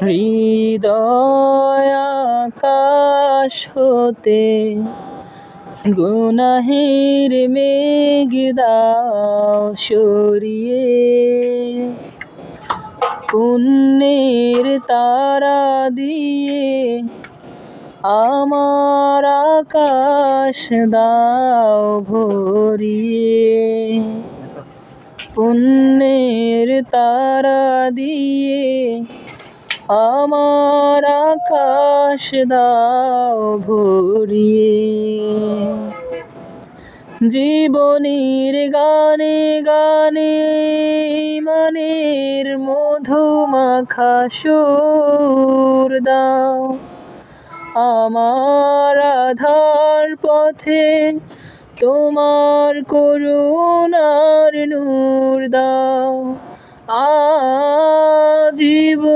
হৃদয় আকাশ হতে গুনাহের মেঘ দাও সরিয়ে, পুণ্যের তারা দিয়ে আমার আকাশ দাও ভরিয়ে, পুণ্যের তারা দিয়ে আমার আকাশ দাও ভরিয়ে। জীবনের গানে গানে মনের মধুমাখা সুর দাও, আমার আধার পথে তোমার করুণার নূর দাও। জীবন